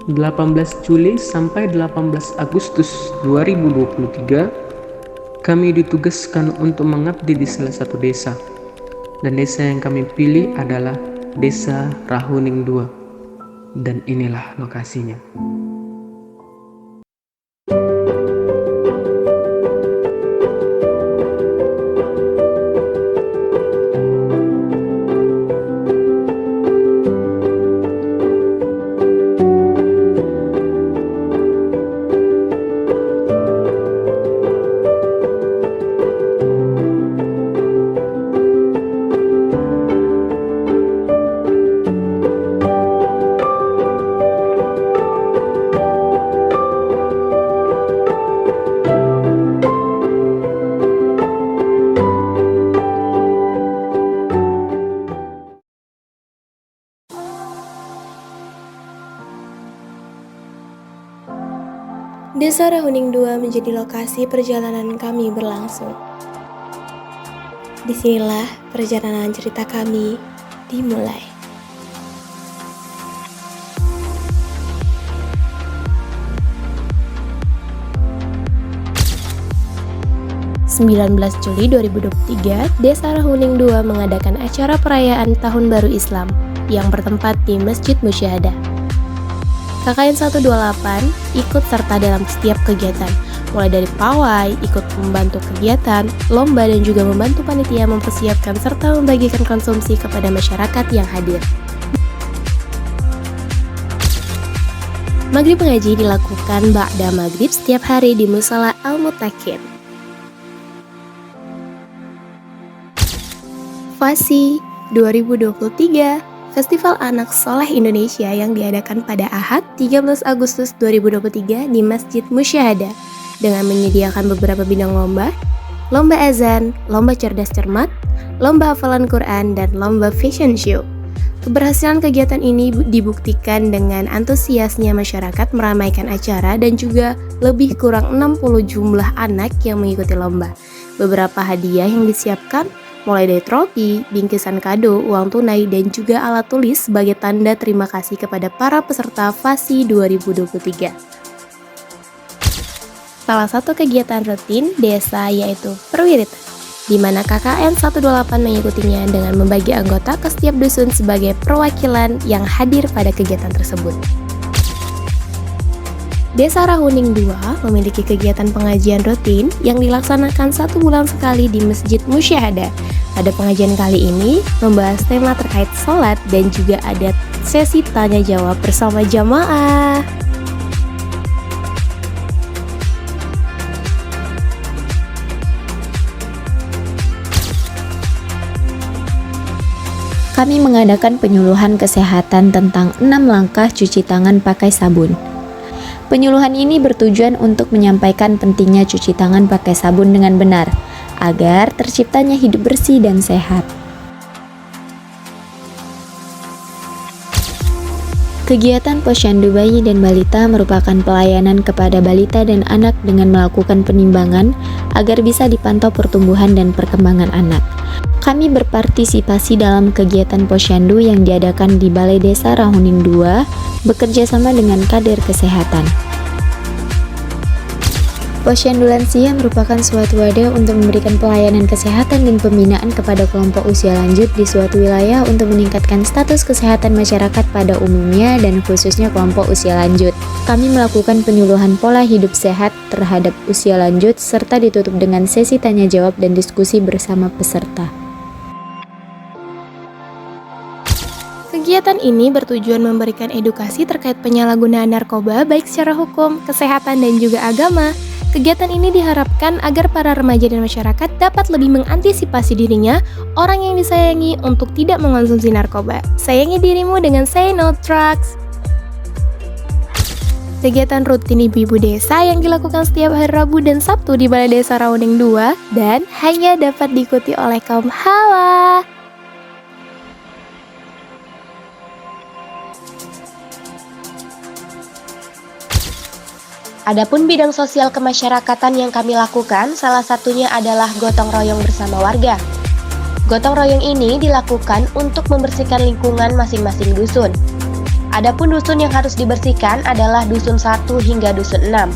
18 Juli sampai 18 Agustus 2023, kami ditugaskan untuk mengabdi di salah satu desa. Dan desa yang kami pilih adalah Desa Rahuning II. Dan inilah lokasinya. Desa Rahuning II menjadi lokasi perjalanan kami berlangsung. Disinilah perjalanan cerita kami dimulai. Juli 2023, Desa Rahuning II mengadakan acara perayaan Tahun Baru Islam yang bertempat di Masjid Musyahadah. KKN 128 ikut serta dalam setiap kegiatan, mulai dari pawai, ikut membantu kegiatan, lomba, dan juga membantu panitia mempersiapkan serta membagikan konsumsi kepada masyarakat yang hadir. Maghrib mengaji dilakukan ba'da maghrib setiap hari di Musala Al-Mutakin. FASI 2023, Festival Anak Soleh Indonesia yang diadakan pada Ahad 13 Agustus 2023 di Masjid Musyahadah dengan menyediakan beberapa bidang lomba, lomba azan, lomba cerdas cermat, lomba hafalan Quran, dan lomba fashion show. Keberhasilan kegiatan ini dibuktikan dengan antusiasnya masyarakat meramaikan acara dan juga lebih kurang 60 jumlah anak yang mengikuti lomba. Beberapa hadiah yang disiapkan mulai dari trofi, bingkisan kado, uang tunai, dan juga alat tulis sebagai tanda terima kasih kepada para peserta FASI 2023. Salah satu kegiatan rutin desa yaitu perwiritan, di mana KKN 128 mengikutinya dengan membagi anggota ke setiap dusun sebagai perwakilan yang hadir pada kegiatan tersebut. Desa Rahuning II memiliki kegiatan pengajian rutin yang dilaksanakan 1 bulan sekali di Masjid Musyahadah. Pada pengajian kali ini membahas tema terkait sholat dan juga ada sesi tanya jawab bersama jamaah. Kami mengadakan penyuluhan kesehatan tentang 6 langkah cuci tangan pakai sabun. Penyuluhan ini bertujuan untuk menyampaikan pentingnya cuci tangan pakai sabun dengan benar, agar terciptanya hidup bersih dan sehat. Kegiatan Posyandu Bayi dan Balita merupakan pelayanan kepada balita dan anak dengan melakukan penimbangan agar bisa dipantau pertumbuhan dan perkembangan anak. Kami berpartisipasi dalam kegiatan Posyandu yang diadakan di Balai Desa Rahuning II bekerja sama dengan kader kesehatan. Posyandu Lansia merupakan suatu wadah untuk memberikan pelayanan kesehatan dan pembinaan kepada kelompok usia lanjut di suatu wilayah untuk meningkatkan status kesehatan masyarakat pada umumnya dan khususnya kelompok usia lanjut. Kami melakukan penyuluhan pola hidup sehat terhadap usia lanjut serta ditutup dengan sesi tanya jawab dan diskusi bersama peserta. Kegiatan ini bertujuan memberikan edukasi terkait penyalahgunaan narkoba baik secara hukum, kesehatan, dan juga agama. Kegiatan ini diharapkan agar para remaja dan masyarakat dapat lebih mengantisipasi dirinya, orang yang disayangi, untuk tidak mengonsumsi narkoba. Sayangi dirimu dengan Say No Drugs. Kegiatan rutin ibu-ibu desa yang dilakukan setiap hari Rabu dan Sabtu di Balai Desa Rahuning II dan hanya dapat diikuti oleh kaum hawa. Adapun bidang sosial kemasyarakatan yang kami lakukan, salah satunya adalah gotong royong bersama warga. Gotong royong ini dilakukan untuk membersihkan lingkungan masing-masing dusun. Adapun dusun yang harus dibersihkan adalah dusun 1 hingga dusun 6.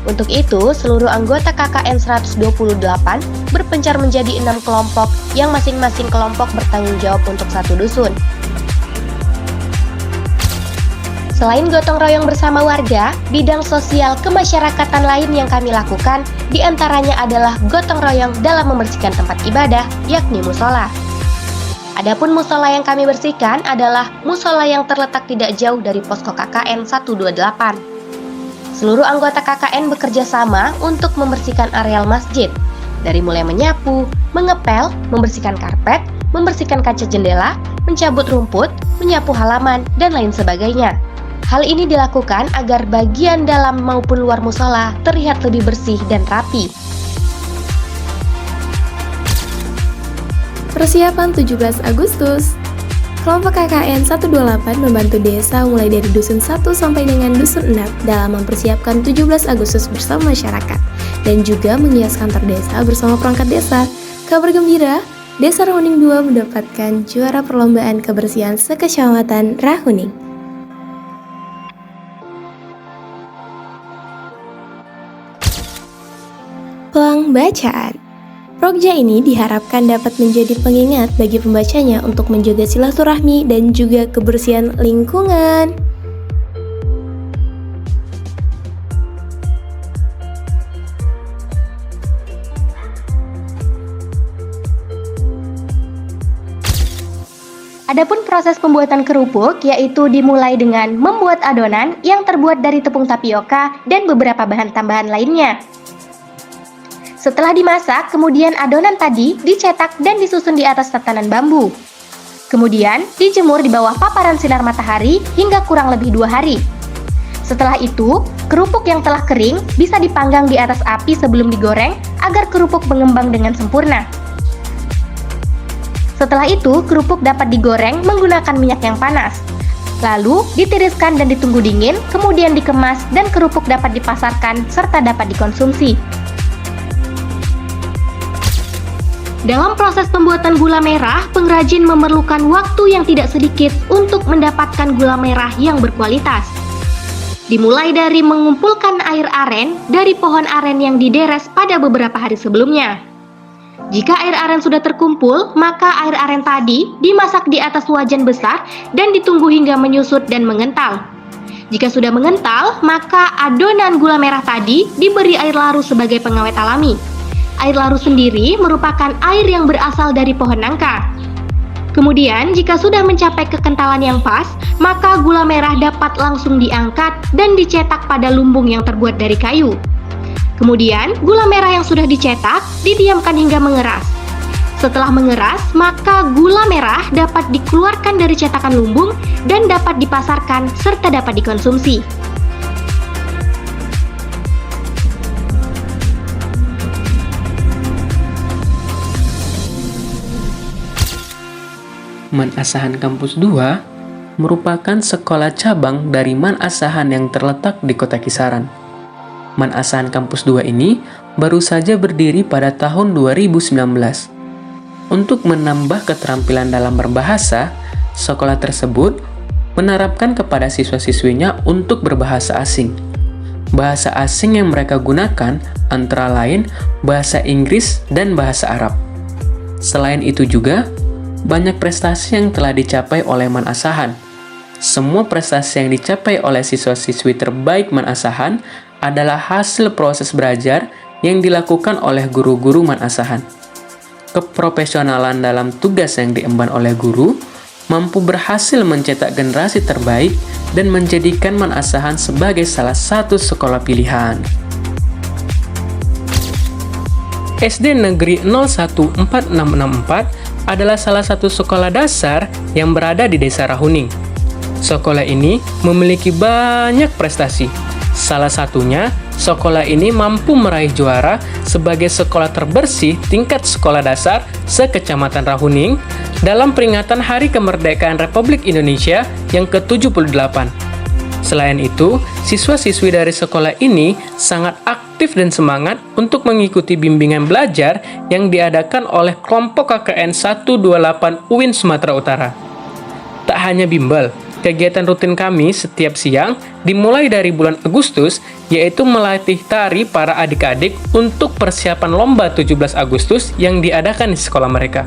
Untuk itu, seluruh anggota KKN 128 berpencar menjadi 6 kelompok yang masing-masing kelompok bertanggung jawab untuk satu dusun. Selain gotong royong bersama warga, bidang sosial kemasyarakatan lain yang kami lakukan diantaranya adalah gotong royong dalam membersihkan tempat ibadah, yakni musola. Adapun musola yang kami bersihkan adalah musola yang terletak tidak jauh dari posko KKN 128. Seluruh anggota KKN bekerja sama untuk membersihkan areal masjid, dari mulai menyapu, mengepel, membersihkan karpet, membersihkan kaca jendela, mencabut rumput, menyapu halaman, dan lain sebagainya. Hal ini dilakukan agar bagian dalam maupun luar musola terlihat lebih bersih dan rapi. Persiapan 17 Agustus. Kelompok KKN 128 membantu desa mulai dari dusun 1 sampai dengan dusun 6 dalam mempersiapkan 17 Agustus bersama masyarakat dan juga menghias kantor desa bersama perangkat desa. Kabar gembira, Desa Rahuning 2 mendapatkan juara perlombaan kebersihan sekecamatan Rahuning. Pelang bacaan. Progja ini diharapkan dapat menjadi pengingat bagi pembacanya untuk menjaga silaturahmi dan juga kebersihan lingkungan. Adapun proses pembuatan kerupuk yaitu dimulai dengan membuat adonan yang terbuat dari tepung tapioka dan beberapa bahan tambahan lainnya. Setelah dimasak, kemudian adonan tadi dicetak dan disusun di atas tatanan bambu. Kemudian dijemur di bawah paparan sinar matahari hingga kurang lebih 2 hari. Setelah itu, kerupuk yang telah kering bisa dipanggang di atas api sebelum digoreng agar kerupuk mengembang dengan sempurna. Setelah itu, kerupuk dapat digoreng menggunakan minyak yang panas. Lalu ditiriskan dan ditunggu dingin, kemudian dikemas dan kerupuk dapat dipasarkan serta dapat dikonsumsi. Dalam proses pembuatan gula merah, pengrajin memerlukan waktu yang tidak sedikit untuk mendapatkan gula merah yang berkualitas. Dimulai dari mengumpulkan air aren dari pohon aren yang dideres pada beberapa hari sebelumnya. Jika air aren sudah terkumpul, maka air aren tadi dimasak di atas wajan besar dan ditunggu hingga menyusut dan mengental. Jika sudah mengental, maka adonan gula merah tadi diberi air larut sebagai pengawet alami. Air larut sendiri merupakan air yang berasal dari pohon nangka. Kemudian, jika sudah mencapai kekentalan yang pas, maka gula merah dapat langsung diangkat dan dicetak pada lumbung yang terbuat dari kayu. Kemudian, gula merah yang sudah dicetak didiamkan hingga mengeras. Setelah mengeras, maka gula merah dapat dikeluarkan dari cetakan lumbung dan dapat dipasarkan serta dapat dikonsumsi. MAN Asahan Kampus 2 merupakan sekolah cabang dari MAN Asahan yang terletak di Kota Kisaran. MAN Asahan Kampus 2 ini baru saja berdiri pada tahun 2019. Untuk menambah keterampilan dalam berbahasa, sekolah tersebut menerapkan kepada siswa-siswinya untuk berbahasa asing. Bahasa asing yang mereka gunakan antara lain bahasa Inggris dan bahasa Arab. Selain itu juga, banyak prestasi yang telah dicapai oleh MAN Asahan. Semua prestasi yang dicapai oleh siswa-siswi terbaik MAN Asahan adalah hasil proses belajar yang dilakukan oleh guru-guru MAN Asahan. Keprofesionalan dalam tugas yang diemban oleh guru mampu berhasil mencetak generasi terbaik dan menjadikan MAN Asahan sebagai salah satu sekolah pilihan. SD Negeri 014664 adalah salah satu sekolah dasar yang berada di Desa Rahuning. Sekolah ini memiliki banyak prestasi. Salah satunya, sekolah ini mampu meraih juara sebagai sekolah terbersih tingkat sekolah dasar se-Kecamatan Rahuning dalam peringatan Hari Kemerdekaan Republik Indonesia yang ke-78. Selain itu, siswa-siswi dari sekolah ini sangat aktif dan semangat untuk mengikuti bimbingan belajar yang diadakan oleh kelompok KKN 128 UIN Sumatera Utara. Tak hanya bimbel, Kegiatan rutin kami setiap siang dimulai dari bulan Agustus, yaitu melatih tari para adik-adik untuk persiapan lomba 17 Agustus yang diadakan di sekolah mereka.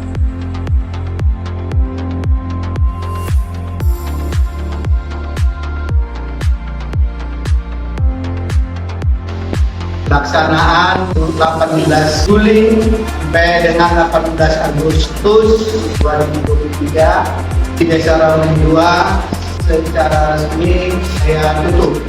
Pelaksanaan 18 Juli sampai dengan 18 Agustus 2023 di Desa Rahuning 2 secara resmi saya tutup.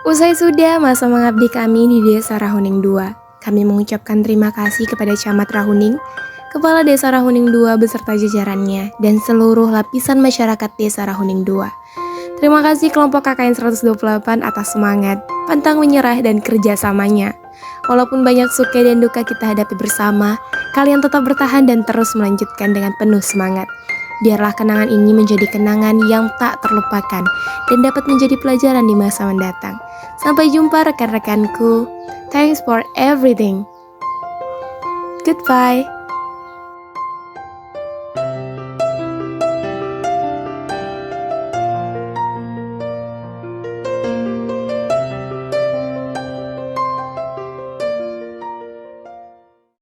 Usai sudah masa mengabdi kami di Desa Rahuning 2, kami mengucapkan terima kasih kepada Camat Rahuning, Kepala Desa Rahuning 2 beserta jajarannya, dan seluruh lapisan masyarakat Desa Rahuning 2. Terima kasih kelompok KKN 128 atas semangat, pantang menyerah, dan kerjasamanya. Walaupun banyak suka dan duka kita hadapi bersama, kalian tetap bertahan dan terus melanjutkan dengan penuh semangat. Biarlah kenangan ini menjadi kenangan yang tak terlupakan dan dapat menjadi pelajaran di masa mendatang. Sampai jumpa rekan-rekanku. Thanks for everything. Goodbye.